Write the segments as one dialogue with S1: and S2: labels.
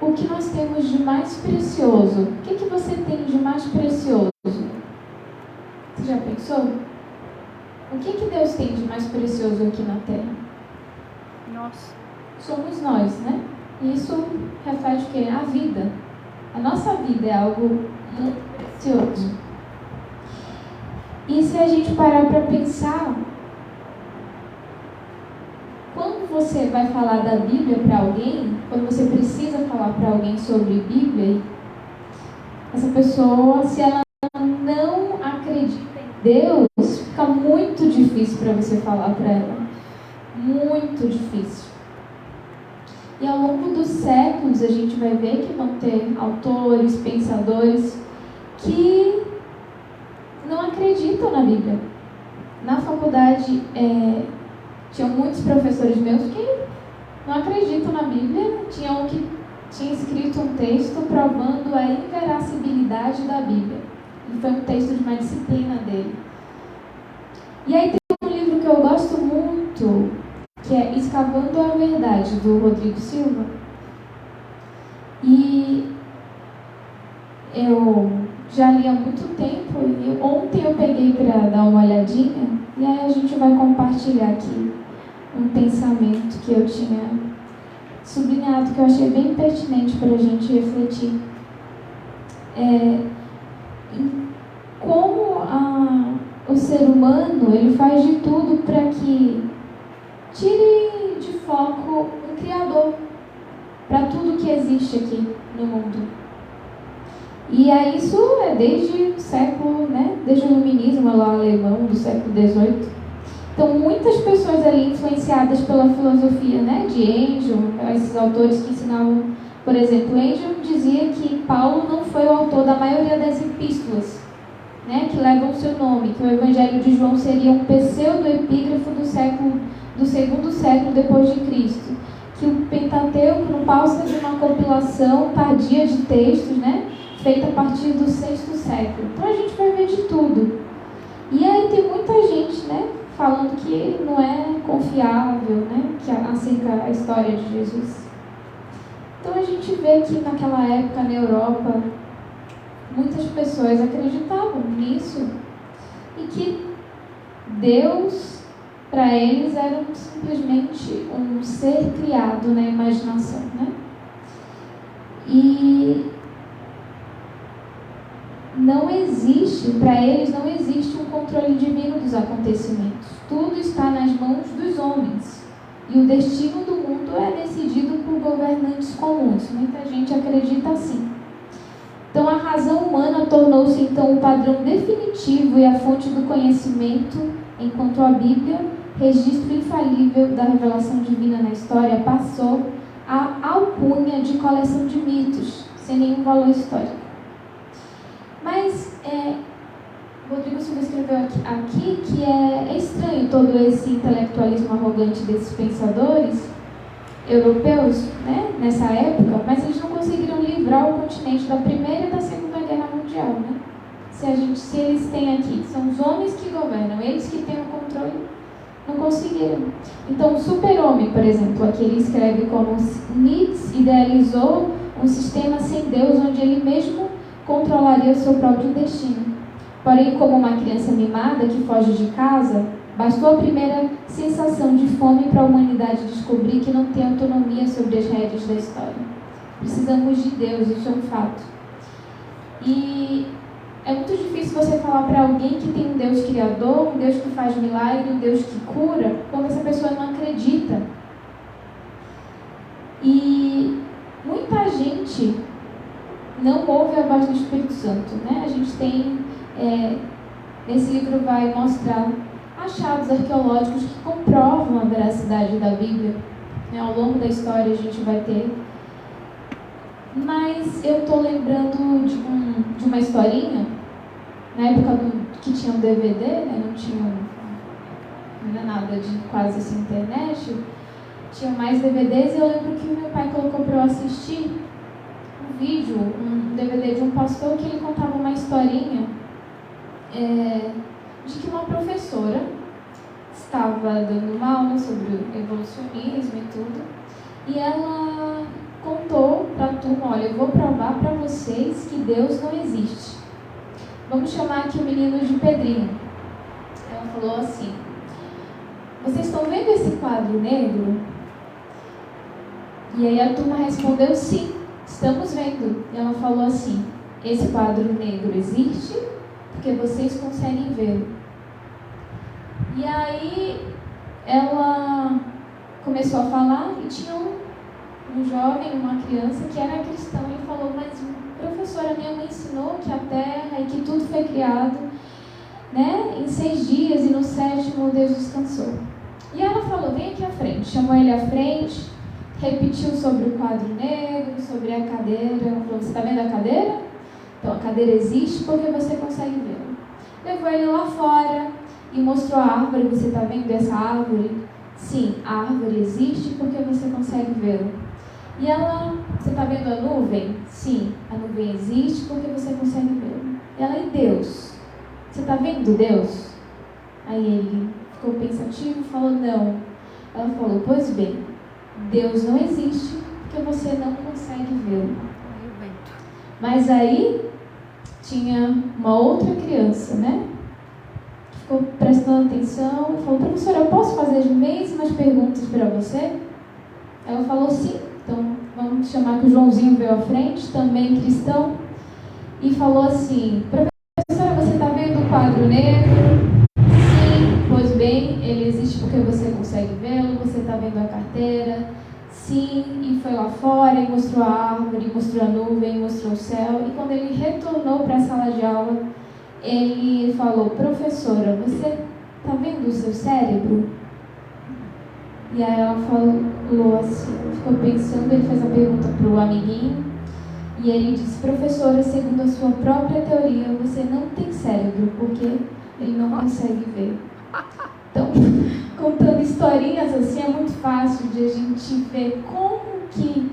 S1: o que nós temos de mais precioso. O que você tem de mais precioso? Você já pensou? O que Deus tem de mais precioso aqui na Terra?
S2: Nós.
S1: Somos nós, né? E isso reflete o quê? A vida. A nossa vida é algo muito precioso. E se a gente parar para pensar, quando você vai falar da Bíblia para alguém, quando você precisa falar para alguém sobre Bíblia, essa pessoa, se ela não acredita em Deus, fica muito difícil para você falar para ela. Muito difícil. E ao longo dos séculos, a gente vai ver que vão ter autores, pensadores, que não acreditam na Bíblia. Na faculdade, tinham muitos professores meus que não acreditam na Bíblia. Tinha um que tinha escrito um texto provando a inveracibilidade da Bíblia. E foi um texto de uma disciplina dele. E aí tem um livro que eu gosto muito, que é Escavando a Verdade, do Rodrigo Silva. E eu já li há muito tempo, e ontem eu peguei para dar uma olhadinha, e aí a gente vai compartilhar aqui um pensamento que eu tinha sublinhado, que eu achei bem pertinente para a gente refletir. Como o ser humano ele faz de tudo para que tire de foco o Criador para tudo que existe aqui no mundo. E aí isso é desde o século, desde o iluminismo lá alemão do século XVIII. Então muitas pessoas ali influenciadas pela filosofia, de Engel, esses autores que ensinavam, por exemplo, Engel dizia que Paulo não foi o autor da maioria das epístolas, que levam o seu nome, que o Evangelho de João seria um pseudo-epígrafo do segundo século depois de Cristo, que o Pentateuco não passa de uma compilação tardia de textos, feita a partir do sexto século. Então a gente vai ver de tudo. E aí tem muita gente, falando que não é confiável, que acerca a história de Jesus. Então a gente vê que naquela época na Europa muitas pessoas acreditavam nisso e que Deus para eles era simplesmente um ser criado na imaginação, E para eles não existe um controle divino dos acontecimentos. Tudo está nas mãos dos homens. E o destino do mundo é decidido por governantes comuns. Muita gente acredita assim. Então a razão humana tornou-se então o padrão definitivo e a fonte do conhecimento, enquanto a Bíblia, registro infalível da revelação divina na história, passou à alcunha de coleção de mitos, sem nenhum valor histórico. Mas Rodrigo Silva escreveu aqui que é estranho todo esse intelectualismo arrogante desses pensadores europeus, nessa época, mas eles não conseguiram livrar o continente da Primeira e da Segunda Guerra Mundial, Se eles têm aqui, são os homens que governam, eles que têm o controle, não conseguiram. Então o super-homem, por exemplo, aqui ele escreve como Nietzsche idealizou um sistema sem Deus, onde ele mesmo controlaria o seu próprio destino. Porém, como uma criança mimada que foge de casa, bastou a primeira sensação de fome para a humanidade descobrir que não tem autonomia sobre as rédeas da história. Precisamos de Deus, isso é um fato. E é muito difícil você falar para alguém que tem um Deus criador, um Deus que faz milagre, um Deus que cura, quando essa pessoa não acredita. E muita gente não ouve a voz do Espírito Santo, A gente tem, nesse livro vai mostrar achados arqueológicos que comprovam a veracidade da Bíblia. Ao longo da história a gente vai ter. Mas eu estou lembrando de uma historinha, na época que tinha um DVD, não era nada de quase assim internet, tinha mais DVDs, e eu lembro que meu pai colocou para eu assistir um vídeo, um DVD de um pastor que ele contava uma historinha de que uma professora estava dando uma aula sobre o evolucionismo e tudo, e ela contou para a turma irmão, olha, eu vou provar para vocês que Deus não existe. Vamos chamar aqui o menino de Pedrinho. Ela falou assim: vocês estão vendo esse quadro negro? E aí a turma respondeu: sim, estamos vendo. E ela falou assim: esse quadro negro existe porque vocês conseguem vê-lo. E aí ela começou a falar e tinha um jovem, uma criança que era cristão e falou: mas professora, minha mãe ensinou que a terra e que tudo foi criado, né, em 6 dias e no 7º Deus descansou. E ela falou: vem aqui à frente. Chamou ele à frente, repetiu sobre o quadro negro, sobre a cadeira. Ela falou: você está vendo a cadeira? Então a cadeira existe porque você consegue vê-la. Levou ele lá fora e mostrou a árvore. Você está vendo essa árvore? Sim, a árvore existe porque você consegue vê-la. E ela: você está vendo a nuvem? Sim, a nuvem existe porque você consegue vê-la. E ela: e Deus? Você está vendo Deus? Aí ele ficou pensativo e falou: não. Ela falou: pois bem, Deus não existe porque você não consegue vê-lo. Mas aí tinha uma outra criança, né? Ficou prestando atenção e falou: professora, eu posso fazer as mesmas perguntas para você? Ela falou: sim. Então vamos chamar que o Joãozinho veio à frente, também cristão, e falou assim: professora, você está vendo o quadro negro? Sim. Pois bem, ele existe porque você consegue vê-lo. Você está vendo a carteira? Sim. E foi lá fora e mostrou a árvore, mostrou a nuvem, mostrou o céu. E quando ele retornou para a sala de aula, ele falou: professora, você está vendo o seu cérebro? E aí ela falou assim, ficou pensando, ele fez a pergunta para o amiguinho, e ele disse: professora, segundo a sua própria teoria, você não tem cérebro, porque ele não consegue ver. Então, contando historinhas assim, é muito fácil de a gente ver como que,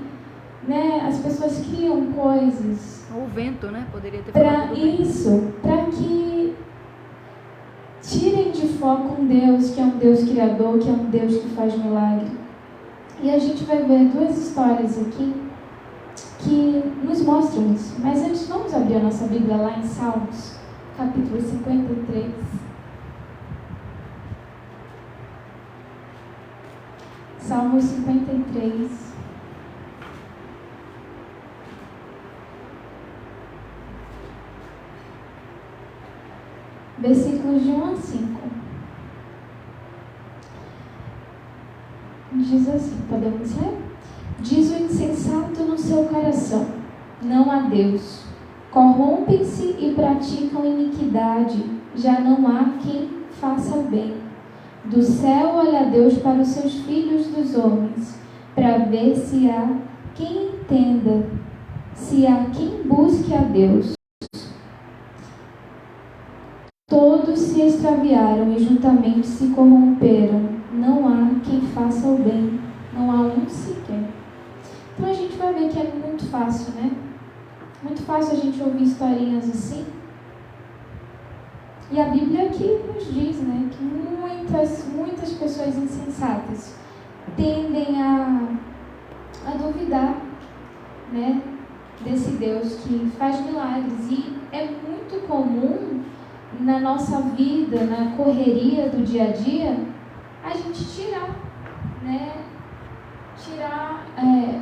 S1: né, as pessoas criam coisas.
S2: O vento, né? Poderia ter
S1: falado isso, para que tirem de foco um Deus que é um Deus criador, que é um Deus que faz milagre. E a gente vai ver 2 histórias aqui que nos mostram isso. Mas antes, vamos abrir a nossa Bíblia lá em Salmos, capítulo 53. Salmos 53. Versículos de 1 a 5. Diz assim, podemos ler? Diz o insensato no seu coração: não há Deus. Corrompem-se e praticam iniquidade, já não há quem faça o bem. Do céu olha Deus para os seus filhos dos homens, para ver se há quem entenda, se há quem busque a Deus. Todos se extraviaram e juntamente se corromperam. Não há quem faça o bem, não há um sequer. Então a gente vai ver que é muito fácil, né? Muito fácil a gente ouvir historinhas assim. E a Bíblia aqui nos diz, né, que muitas pessoas insensatas tendem a duvidar, né, desse Deus que faz milagres. E é muito comum na nossa vida, na correria do dia a dia, a gente tirar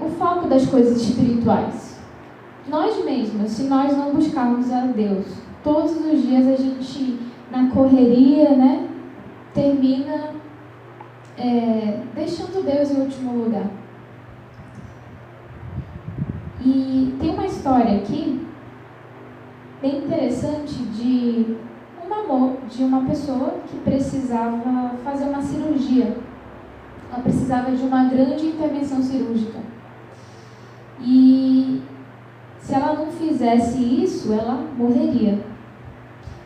S1: o foco das coisas espirituais. Nós mesmos, se nós não buscarmos a Deus, todos os dias a gente, na correria, né, termina deixando Deus em último lugar. E tem uma história aqui, bem interessante, de uma pessoa que precisava fazer uma cirurgia. Ela precisava de uma grande intervenção cirúrgica. E se ela não fizesse isso, ela morreria.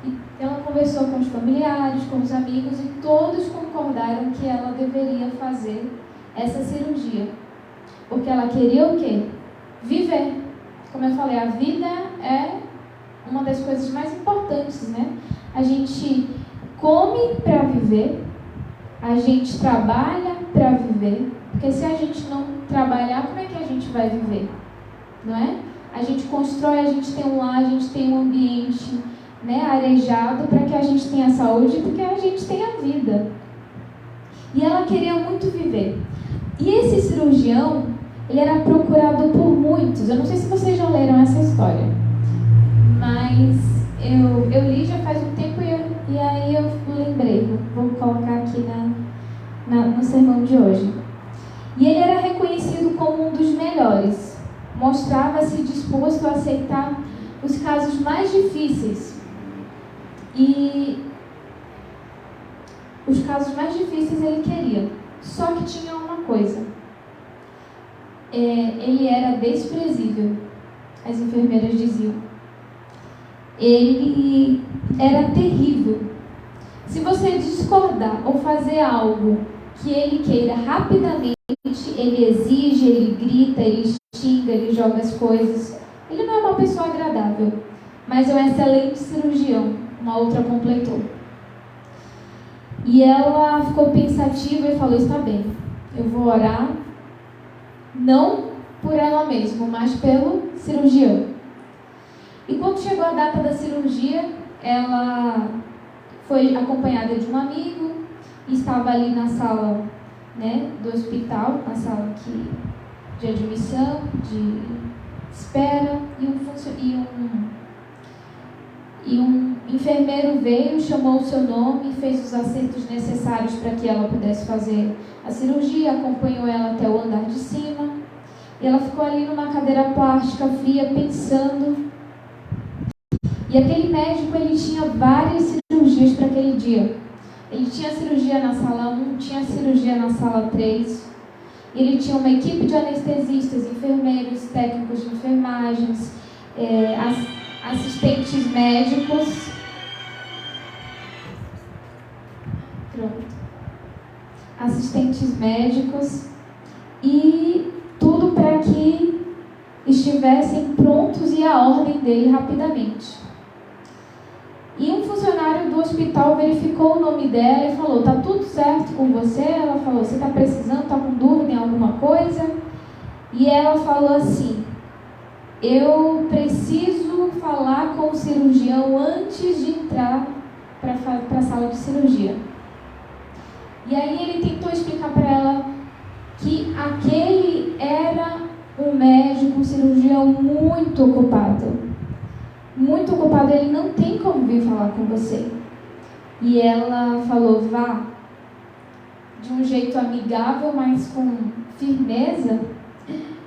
S1: E ela conversou com os familiares, com os amigos, e todos concordaram que ela deveria fazer essa cirurgia. Porque ela queria o quê? Viver. Como eu falei, a vida é uma das coisas mais importantes, né? A gente come para viver, a gente trabalha para viver, porque se a gente não trabalhar, como é que a gente vai viver? não é? A gente constrói, a gente tem um lar, a gente tem um ambiente, né, arejado para que a gente tenha saúde, porque a gente tem a vida. E ela queria muito viver. E esse cirurgião, ele era procurado por muitos. Eu não sei se vocês já leram essa história, mas eu li já faz um tempo e aí eu lembrei. Vou colocar aqui no sermão de hoje. E ele era reconhecido como um dos melhores. Mostrava-se disposto a aceitar os casos mais difíceis. E os casos mais difíceis ele queria. Só que tinha uma coisa. Ele era desprezível. As enfermeiras diziam. Ele era terrível. Se você discordar ou fazer algo que ele queira rapidamente, ele exige, ele grita, ele xinga, ele joga as coisas. Ele não é uma pessoa agradável, mas é um excelente cirurgião. Uma outra completou. E ela ficou pensativa e falou: está bem, eu vou orar, não por ela mesma, mas pelo cirurgião. E quando chegou a data da cirurgia, ela foi acompanhada de um amigo e estava ali na sala, né, do hospital, na sala de admissão, de espera, e um enfermeiro veio, chamou o seu nome, fez os acertos necessários para que ela pudesse fazer a cirurgia, acompanhou ela até o andar de cima, e ela ficou ali numa cadeira plástica fria, pensando. E aquele médico, ele tinha várias cirurgias para aquele dia. Ele tinha cirurgia na sala 1, tinha cirurgia na sala 3. Ele tinha uma equipe de anestesistas, enfermeiros, técnicos de enfermagens, assistentes médicos. Pronto. Assistentes médicos. E tudo para que estivessem prontos e a ordem dele rapidamente. E um funcionário do hospital verificou o nome dela e falou: tá tudo certo com você? Ela falou: você está precisando, está com dúvida em alguma coisa? E ela falou assim: eu preciso falar com o cirurgião antes de entrar para a sala de cirurgia. E aí ele tentou explicar para ela que aquele era um médico, um cirurgião muito ocupado. Muito ocupado, ele não tem como vir falar com você. E ela falou: vá, de um jeito amigável, mas com firmeza.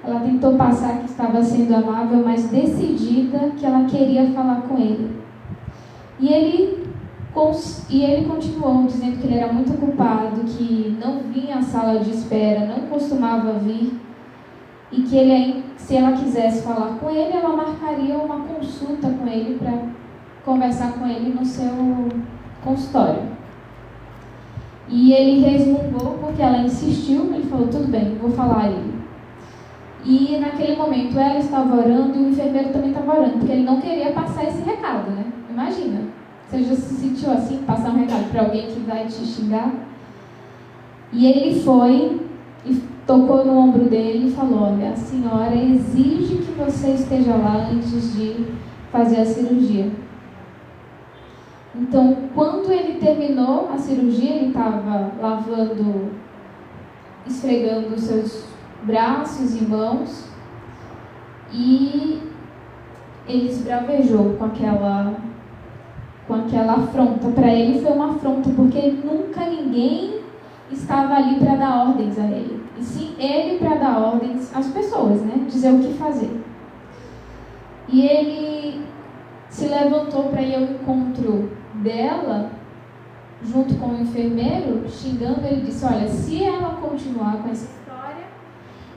S1: Ela tentou passar que estava sendo amável, mas decidida que ela queria falar com ele. E ele continuou dizendo que ele era muito ocupado, que não vinha à sala de espera, não costumava vir, e que se ela quisesse falar com ele, ela marcaria uma consulta com ele para conversar com ele no seu consultório. E ele resmungou porque ela insistiu. Ele falou: tudo bem, vou falar a ele. E naquele momento ela estava orando e o enfermeiro também estava orando, porque ele não queria passar esse recado, né? Imagina, você já se sentiu assim, passar um recado para alguém que vai te xingar? E ele foi e tocou no ombro dele e falou: olha, a senhora exige que você esteja lá antes de fazer a cirurgia. Então, quando ele terminou a cirurgia, ele estava esfregando os seus braços e mãos, e ele esbravejou com aquela afronta. Para ele foi uma afronta, porque nunca ninguém estava ali para dar ordens a ele, e sim ele para dar ordens às pessoas, né? Dizer o que fazer. E ele se levantou para ir ao encontro dela, junto com o enfermeiro, xingando. Ele disse: olha, se ela continuar com essa história,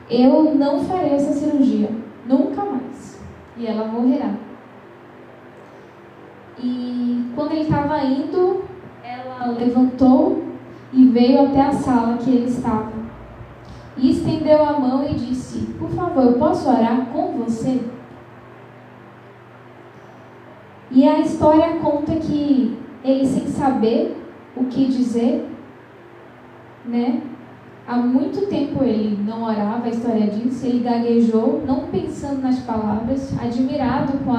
S1: eu não farei essa cirurgia, nunca mais, e ela morrerá. E quando ele estava indo, ela levantou e veio até a sala que ele estava, e estendeu a mão e disse: por favor, eu posso orar com você? E a história conta que ele, sem saber o que dizer, né, há muito tempo ele não orava, a história diz, ele gaguejou, não pensando nas palavras, admirado com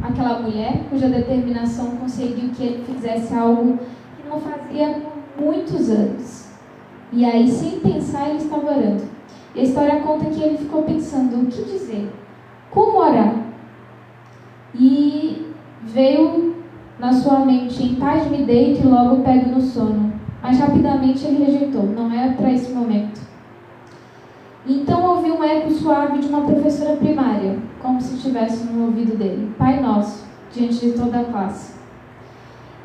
S1: aquela mulher cuja determinação conseguiu que ele fizesse algo que não fazia por muitos anos. E aí, sem pensar, ele estava orando. E a história conta que ele ficou pensando, o que dizer? Como orar? E veio na sua mente, em paz me deito e logo pego no sono. Mas rapidamente ele rejeitou, não era para esse momento. Então ouviu um eco suave de uma professora primária, como se estivesse no ouvido dele, Pai Nosso, diante de toda a classe.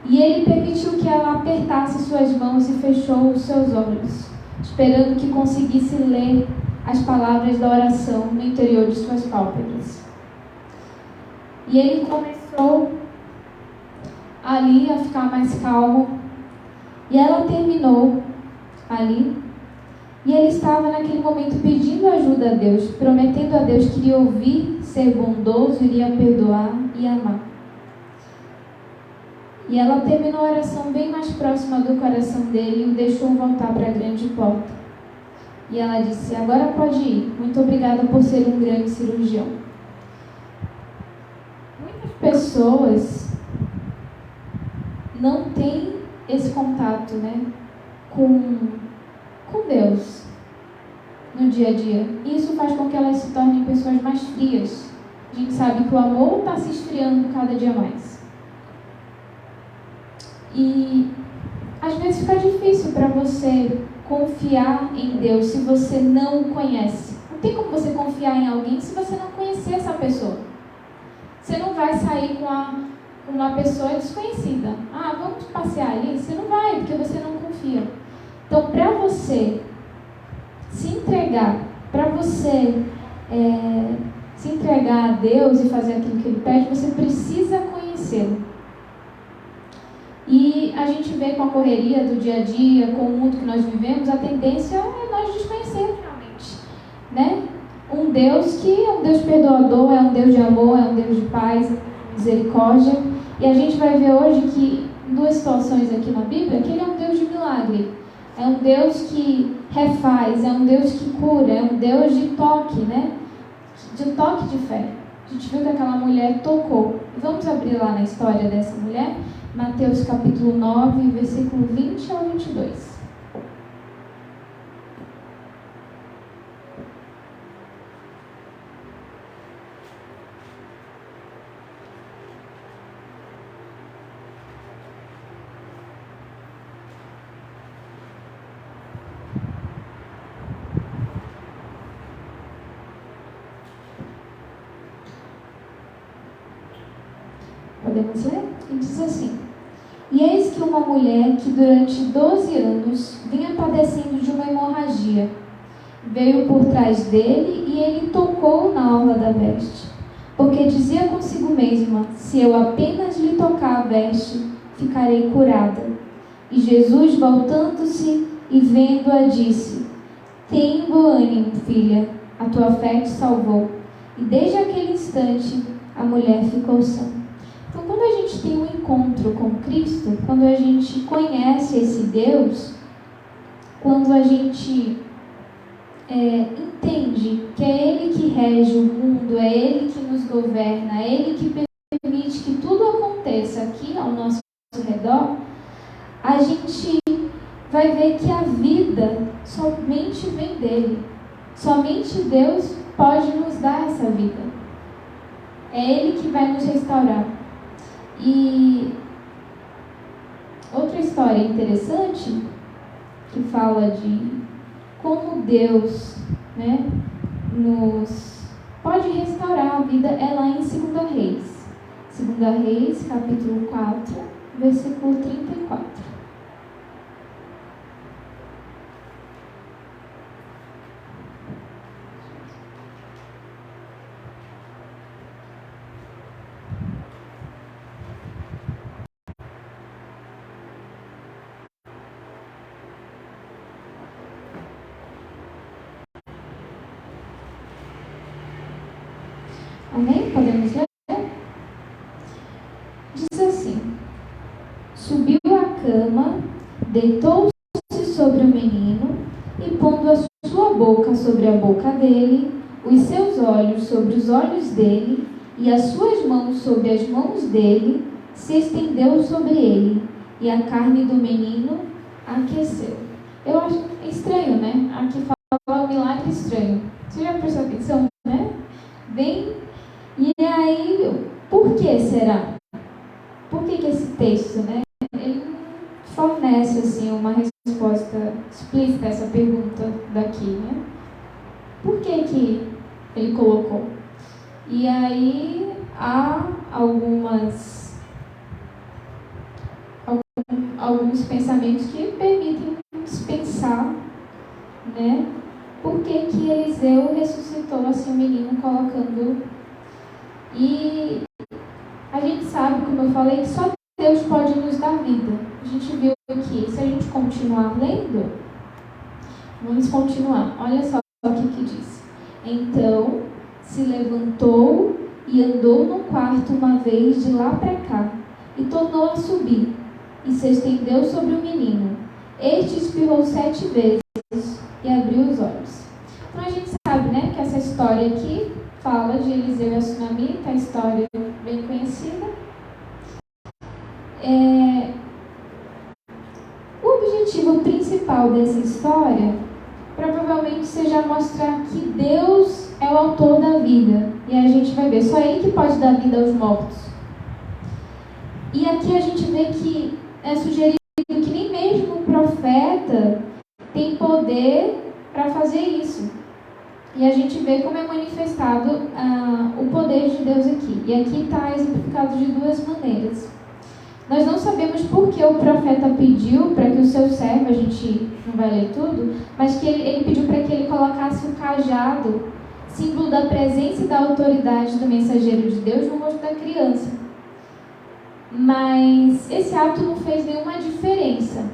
S1: E ele permitiu que ela apertasse suas mãos e fechou os seus olhos, esperando que conseguisse ler as palavras da oração no interior de suas pálpebras. E ele começou ali a ficar mais calmo, e ela terminou ali, e ele estava naquele momento pedindo ajuda a Deus, prometendo a Deus que iria ouvir, ser bondoso, iria perdoar e amar. E ela terminou a oração bem mais próxima do coração dele e o deixou voltar para a grande porta. E ela disse, agora pode ir, muito obrigada por ser um grande cirurgião. Muitas pessoas não têm esse contato, né, com Deus no dia a dia. E isso faz com que elas se tornem pessoas mais frias. A gente sabe que o amor está se esfriando cada dia mais. E às vezes fica difícil para você confiar em Deus se você não o conhece. Não tem como você confiar em alguém se você não conhecer essa pessoa. Você não vai sair com uma pessoa desconhecida. Ah, vamos passear ali? Você não vai, porque você não confia. Então, para você se entregar, para você se entregar a Deus e fazer aquilo que Ele pede, você precisa conhecê-lo. E a gente vê com a correria do dia a dia, com o mundo que nós vivemos, a tendência é nós desconhecermos realmente, né? Um Deus que é um Deus perdoador, é um Deus de amor, é um Deus de paz, misericórdia. E a gente vai ver hoje que, em duas situações aqui na Bíblia, que Ele é um Deus de milagre. É um Deus que refaz, é um Deus que cura, é um Deus de toque, né? De toque de fé. A gente viu que aquela mulher tocou. E vamos abrir lá na história dessa mulher. Mateus capítulo 9, versículo 20 ao 22. Podemos ler? E diz assim: E eis que uma mulher que durante 12 anos vinha padecendo de uma hemorragia, veio por trás dele e ele tocou na orla da veste, porque dizia consigo mesma, se eu apenas lhe tocar a veste, ficarei curada. E Jesus, voltando-se e vendo-a, disse, tem bom ânimo, filha, a tua fé te salvou. E desde aquele instante, a mulher ficou sã. Então, quando a gente tem um encontro com Cristo, quando a gente conhece esse Deus, quando a gente entende que é Ele que rege o mundo, é Ele que nos governa, é Ele que permite que tudo aconteça aqui ao nosso redor, a gente vai ver que a vida somente vem dEle. Somente Deus pode nos dar essa vida. É Ele que vai nos restaurar. E outra história interessante que fala de como Deus, né, nos pode restaurar a vida é lá em 2 Reis. 2 Reis, capítulo 4, versículo 34. Amém? Podemos ler? Diz assim: subiu à cama, deitou-se sobre o menino e, pondo a boca sobre a boca dele, os seus olhos sobre os olhos dele, e as suas mãos sobre as mãos dele, se estendeu sobre ele, e a carne do menino aqueceu. Eu acho estranho, né? Aqui fala um milagre estranho. Você já prestou atenção, né? Bem, e aí, por que será? Por que esse texto, né? Ele fornece, assim, uma resposta explícita a essa pergunta daqui, né? Por que ele colocou? E aí, há alguns pensamentos que permitem nos pensar, né? Por que Eliseu ressuscitou assim o menino colocando? E a gente sabe, como eu falei, que só Deus pode nos dar vida. A gente viu aqui, se a gente continuar lendo, vamos continuar. Olha só o que diz. Então, se levantou e andou no quarto uma vez de lá para cá, e tornou a subir, e se estendeu sobre o menino. Este espirrou 7 vezes e abriu os olhos. Então a gente sabe, né, que essa história aqui fala de Eliseu e a Sunamita, a história bem conhecida. O objetivo principal dessa história provavelmente seja mostrar que Deus é o autor da vida. E a gente vai ver, só Ele que pode dar vida aos mortos. E aqui a gente vê que é sugerido que nem mesmo o profeta tem poder para fazer isso. E a gente vê como é manifestado o poder de Deus aqui. E aqui está exemplificado de 2 maneiras. Nós não sabemos por que o profeta pediu para que o seu servo, a gente não vai ler tudo, mas que ele pediu para que ele colocasse o cajado, símbolo da presença e da autoridade do mensageiro de Deus, no rosto da criança. Mas esse ato não fez nenhuma diferença.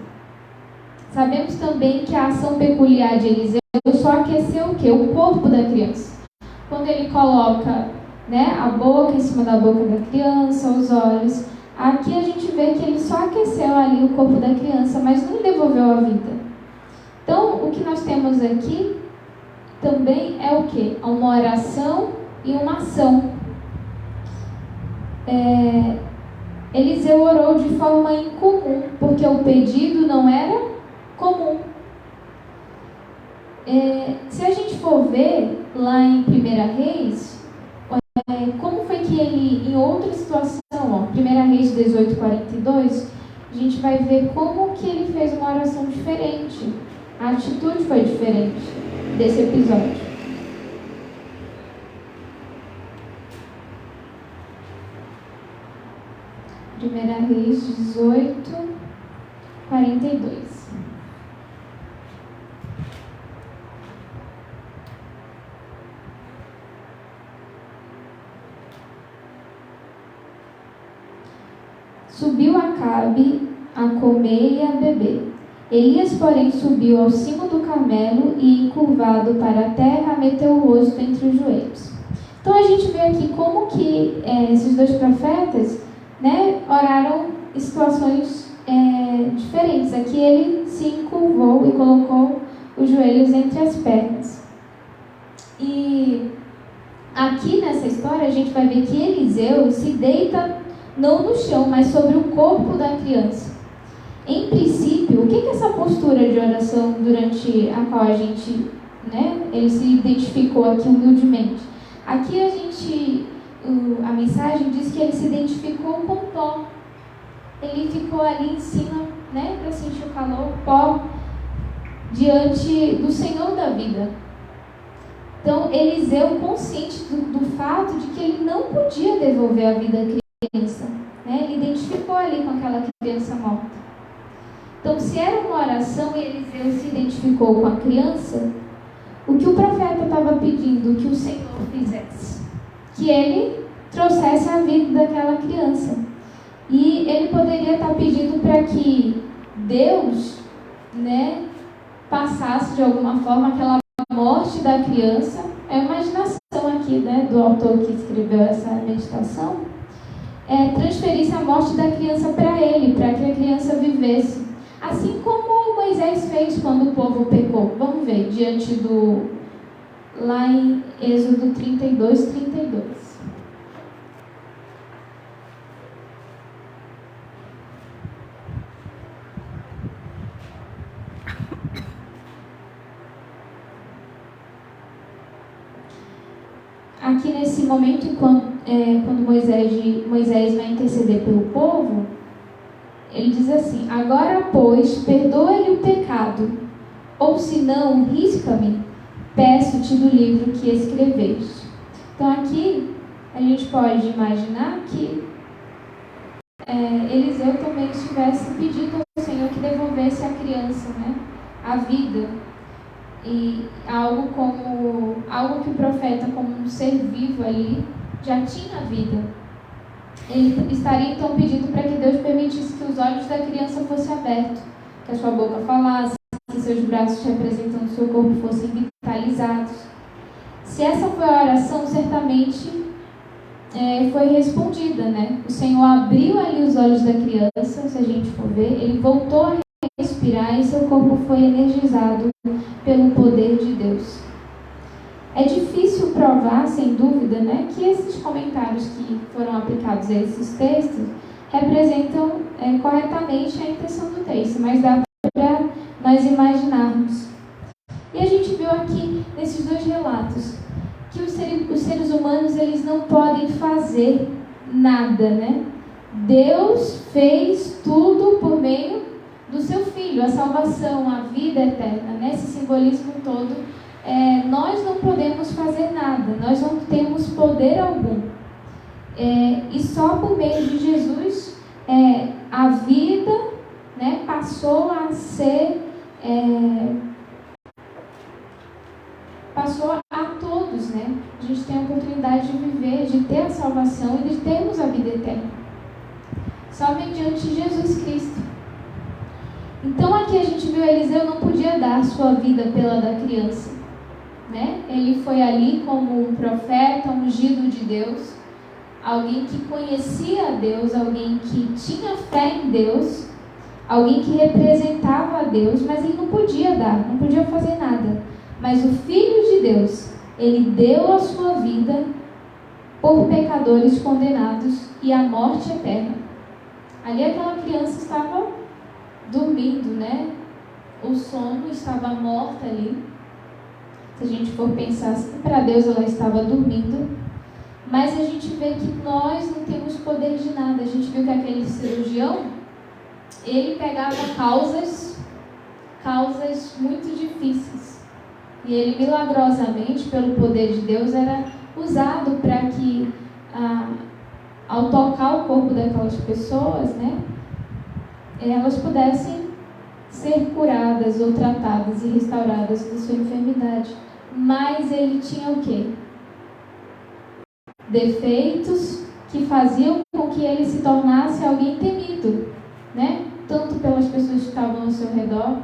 S1: Sabemos também que a ação peculiar de Eliseu só aqueceu o quê? O corpo da criança. Quando ele coloca, né, a boca em cima da boca da criança, os olhos, aqui a gente vê que ele só aqueceu ali o corpo da criança, mas não lhe devolveu a vida. Então, o que nós temos aqui também é o quê? Uma oração e uma ação. Eliseu orou de forma incomum, porque o pedido não era comum. Se a gente for ver lá em 1 Reis, como foi que ele, em outra situação, 1 Reis 18:42, a gente vai ver como que ele fez uma oração diferente. A atitude foi diferente desse episódio. Primeira Reis 18:42. Subiu Acabe a comer e a beber. Elias, porém, subiu ao cimo do Carmelo e, encurvado para a terra, meteu o rosto entre os joelhos. Então a gente vê aqui como que esses 2 profetas, né, oraram em situações diferentes. Aqui ele se encurvou e colocou os joelhos entre as pernas. E aqui nessa história a gente vai ver que Eliseu se deita não no chão, mas sobre o corpo da criança. Em princípio, o que é essa postura de oração durante a qual a gente, né, ele se identificou aqui humildemente? Aqui a mensagem diz que ele se identificou com o pó. Ele ficou ali em cima, né, para sentir o calor, pó, diante do Senhor da vida. Então, Eliseu, consciente do fato de que ele não podia devolver a vida à criança, né? Ele identificou ali com aquela criança morta. Então, se era uma oração e Eliseu se identificou com a criança, o que o profeta estava pedindo que o Senhor fizesse? Que ele trouxesse a vida daquela criança. E ele poderia estar pedindo para que Deus, né, passasse de alguma forma aquela morte da criança. É a imaginação aqui, né, do autor que escreveu essa meditação. Transferisse a morte da criança para ele, para que a criança vivesse. Assim como Moisés fez quando o povo pecou. Vamos ver, lá em Êxodo 32, 32. Aqui nesse momento, quando Moisés vai interceder pelo povo, ele diz assim: agora, pois, perdoa-lhe o pecado, ou se não, risca-me, peço-te do livro que escreveste. Então aqui a gente pode imaginar que Eliseu também estivesse pedindo ao Senhor que devolvesse a criança, né, a vida. E algo que o profeta, como um ser vivo ali, já tinha vida. Ele estaria então pedindo para que Deus permitisse que os olhos da criança fossem abertos, que a sua boca falasse, que seus braços representando o seu corpo fossem vitalizados. Se essa foi a oração, certamente foi respondida, né? O Senhor abriu ali os olhos da criança, se a gente for ver, ele voltou a respirar e seu corpo foi energizado pelo poder de Deus. É difícil provar, sem dúvida, né, que esses comentários que foram aplicados a esses textos representam corretamente a intenção do texto, mas dá para nós imaginarmos. E a gente viu aqui, nesses dois relatos, que os seres humanos eles não podem fazer nada, né? Deus fez tudo por meio do seu Filho, a salvação, a vida eterna, né? Esse simbolismo todo. Nós não podemos fazer nada, nós não temos poder algum. E só por meio de Jesus a vida, né, passou a ser... passou a todos, né? A gente tem a oportunidade de viver, de ter a salvação e de termos a vida eterna. Só mediante Jesus Cristo. Então aqui a gente viu Eliseu não podia dar sua vida pela da criança, né? Ele foi ali como um profeta, ungido de Deus, alguém que conhecia a Deus, alguém que tinha fé em Deus, alguém que representava a Deus, mas ele não podia dar, não podia fazer nada. Mas o Filho de Deus, ele deu a sua vida por pecadores condenados e à morte eterna. Ali aquela criança estava dormindo, né? O sono estava morta ali. Se a gente for pensar assim, para Deus ela estava dormindo. Mas a gente vê que nós não temos poder de nada. A gente viu que aquele cirurgião, ele pegava causas muito difíceis. E ele milagrosamente, pelo poder de Deus, era usado para que, ao tocar o corpo daquelas pessoas, né, elas pudessem ser curadas ou tratadas e restauradas da sua enfermidade. Mas ele tinha o quê? Defeitos que faziam com que ele se tornasse alguém temido, né? Tanto pelas pessoas que estavam ao seu redor.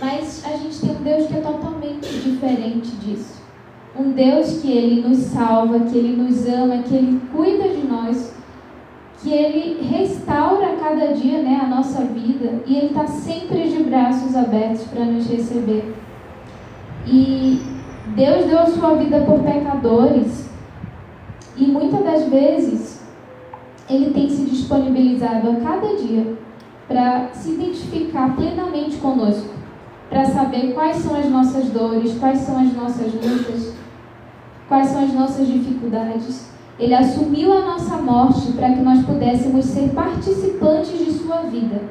S1: Mas a gente tem um Deus que é totalmente diferente disso. Um Deus que Ele nos salva, que Ele nos ama, que Ele cuida de nós, que Ele restaura a cada dia, né, a nossa vida, e Ele está sempre de braços abertos para nos receber. E Deus deu a sua vida por pecadores, e muitas das vezes Ele tem se disponibilizado a cada dia para se identificar plenamente conosco, para saber quais são as nossas dores, quais são as nossas lutas, quais são as nossas dificuldades. Ele assumiu a nossa morte para que nós pudéssemos ser participantes de sua vida.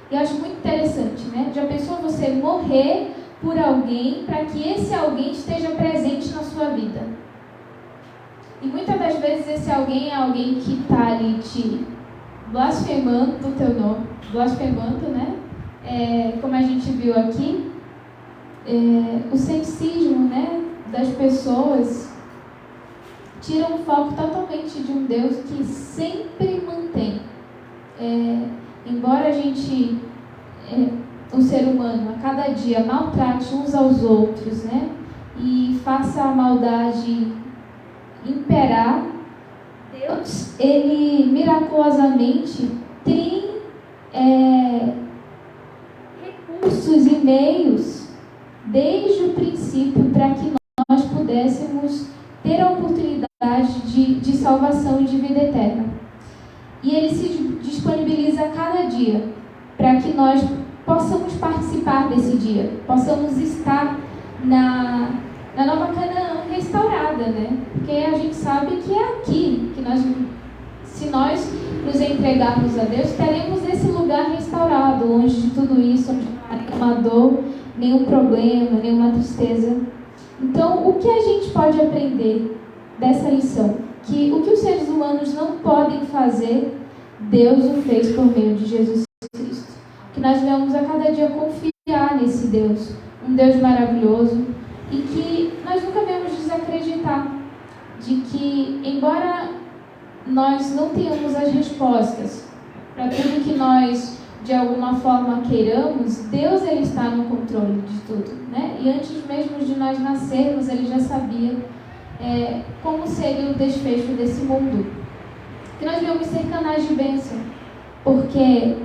S1: E eu acho muito interessante, né? Já pensou você morrer por alguém para que esse alguém esteja presente na sua vida? E muitas das vezes esse alguém é alguém que está ali te blasfemando do teu nome, blasfemando, né? Como a gente viu aqui, o ceticismo, né, das pessoas tira um foco totalmente de um Deus que sempre mantém. Embora a gente, o ser humano, a cada dia maltrate uns aos outros, né, e faça a maldade imperar, Deus, Ele miraculosamente tem pudéssemos ter a oportunidade de salvação e de vida eterna. E Ele se disponibiliza a cada dia para que nós possamos participar desse dia, possamos estar na Nova Canaã restaurada, né? Porque a gente sabe que é aqui que nós, se nós nos entregarmos a Deus, teremos esse lugar restaurado, longe de tudo isso, onde não há nenhuma dor, nenhum problema, nenhuma tristeza. Então, o que a gente pode aprender dessa lição? Que o que os seres humanos não podem fazer, Deus o fez por meio de Jesus Cristo. Que nós venhamos a cada dia confiar nesse Deus, um Deus maravilhoso, e que nós nunca venhamos desacreditar de que, embora nós não tenhamos as respostas para tudo que nós, de alguma forma, queiramos, Deus ele está no controle de tudo, né? E antes mesmo de nós nascermos, Ele já sabia como seria o desfecho desse mundo. Que nós venhamos ser canais de bênção, porque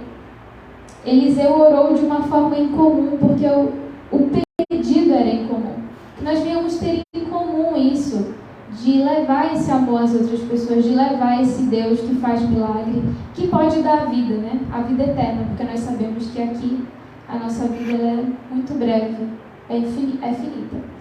S1: Eliseu orou de uma forma incomum, porque o pedido era incomum. Que nós venhamos ter em comum isso, de levar esse amor às outras pessoas, de levar esse Deus que faz milagre, que pode dar a vida, né? A vida eterna, porque nós sabemos que aqui a nossa vida ela é muito breve, é finita.